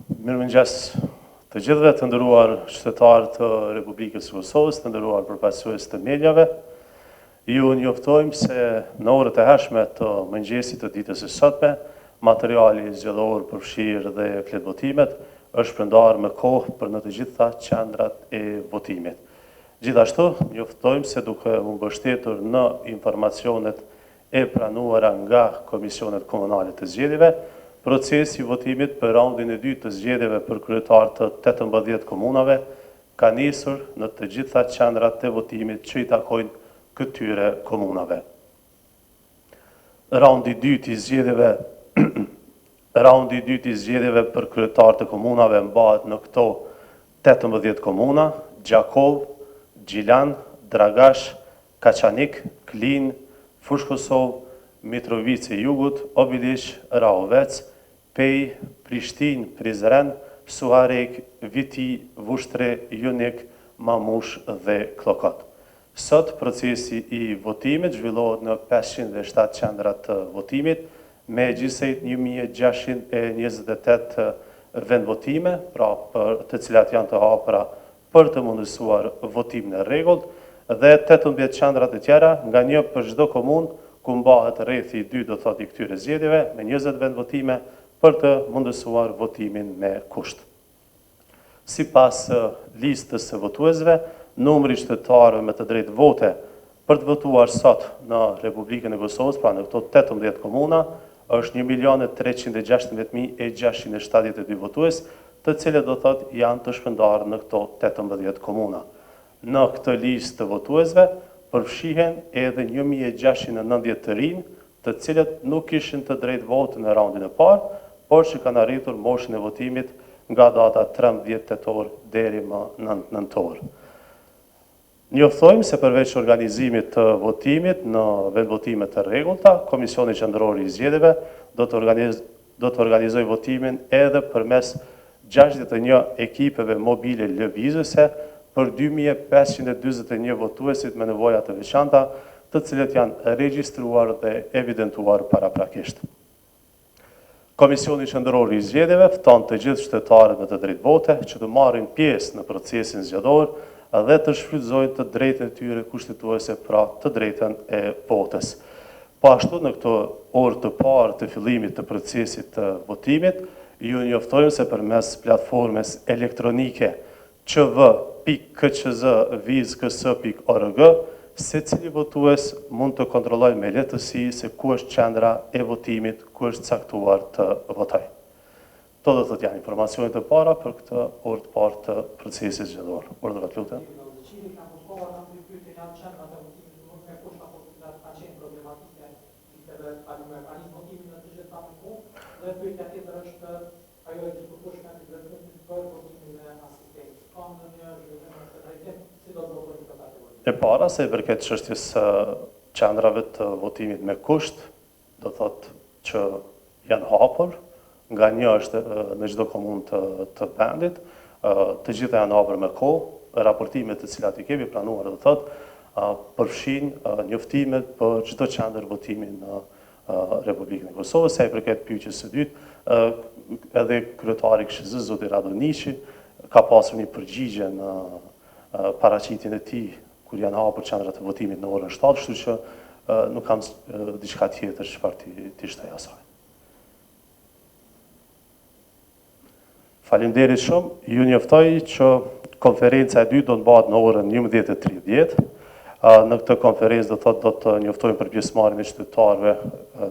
Mirëmëngjes të gjithëve, të nderuar qytetarë të Republikës së Kosovës, të nderuar përfaqësues të mediave. Ju njoftojmë se në orët e hershme të mëngjesit të ditës së sotme, materiali zgjedhor përfshirë dhe fletvotimet është prandar me kohë për në të gjitha qendrat e votimit. Gjithashtu, njoftojmë se duke u mbështetur në informacionet e pranuara nga Komisionet Komunale të Zgjedhjeve, procesi i votimit për raundin e dytë të zgjedhjeve për kryetar të 18 komunave ka nisur në të gjitha qendrat e votimit që i takojnë këtyre komunave. Raundi i dytë i zgjedhjeve për kryetar të komunave mbahet në këto 18 komuna: Gjakov, Gjilan, Dragash, Kaçanik, Klin, Fushë Kosovë, Mitrovica e Jugut, Obiliq, Rahovec, Pej, Prishtinë, Prizren, Suharek, Viti, Vushtre, Junik, Mamush dhe Klokot. Sot procesi i votimit zhvillohet në 507 qendrat të votimit me gjithsej 1628 vendvotime, pra për të cilat janë të hapura për të mundësuar votimin e rregullt, dhe 18 qendrat e tjera, nga një për çdo komunë, ku mbahet rrethi 2 do thotë i këtyre zgjedhjeve me 20 vendvotime për të mundësuar votimin me kusht. Sipas listës së votuesve, numri qytetarëve me të drejtë vote për të votuar sot në Republikën e Kosovës, pra në këto 18 komuna, është 1.316.672 votues, të cilët do thotë janë të shpërndarë në këto 18 komuna. Në këtë listë të votuesve përfshihen edhe 1690 të rinj, të cilët nuk kishin të drejtë votë në raundin e parë, por që kanë arritur moshën e votimit nga data 13 tetor deri më 9 nëntor. Njoftojmë se përveç organizimit të votimit në vendvotime të rregullta, Komisioni Qendror i Zgjedhjeve do të organizojë votimin edhe përmes 61 ekipeve mobile lëvizëse për 2541 votuesit me nevoja të veçanta, të cilët janë regjistruar dhe evidentuar paraprakisht. Komisioni Qendror i Zgjedhjeve fton të gjithë qytetarët me të drejtë vote që të marrin pjesë në procesin zgjedhor dhe të shfrytëzojnë të drejtën e tyre kushtetuese, pra të drejtën e votës. Po ashtu në këto orë të parë të fillimit të procesit të votimit, ju njoftojmë se përmes platformës elektronike qv.kqz.viz.ks.org, secili votues mund të kontrollojë me lehtësi se ku është qendra e votimit, ku është caktuar të votojë. Këto do të thotë janë informacionet e para për këtë orë të parë të procesit zgjedhor. Urdhërat lutem. E para, se i përket çështjes së qendrave të votimit me kusht, do thotë që janë hapur, nga një është në çdo komunë të vendit, të gjitha janë hapur me kohë, raportimet të cilat i kemi planuar, do thotë, përfshin njoftimet për çdo qendër votimi në Republikën e Kosovës. Sa i përket pyetjes së dytë, edhe kryetari i KSZ-s, zoti Radoniqi, ka pasur një përgjigje në paraqitjen e tij kur janë hapur qendrat e votimit në orën 7, kështu që nuk kam diçka tjetër çfarë t'i shtoj asaj. Faleminderit shumë. Ju njoftoj që konferenca e dytë do të bëhet në orën 11:30. Në këtë konferencë do të njoftojmë për pjesëmarrjen e qytetarëve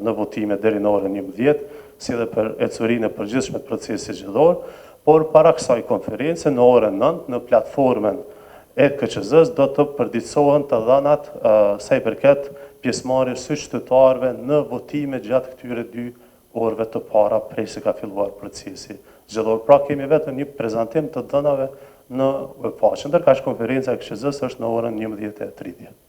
në votime deri në orën 11, si edhe për ecurinë e përgjithshme të procesit zgjedhor, por para kësaj konference në orën 9 në platformën e KQZ-s do të përditësohen të dhënat sa i përket pjesëmarrjes së qytetarëve në votime gjatë këtyre 2 orëve të para prej se ka filluar procesi zgjedhor. Pra kemi vetëm një prezantim të dhënave në webfaqe, ndërkaq konferenca e KQZ-s është në orën 11:30.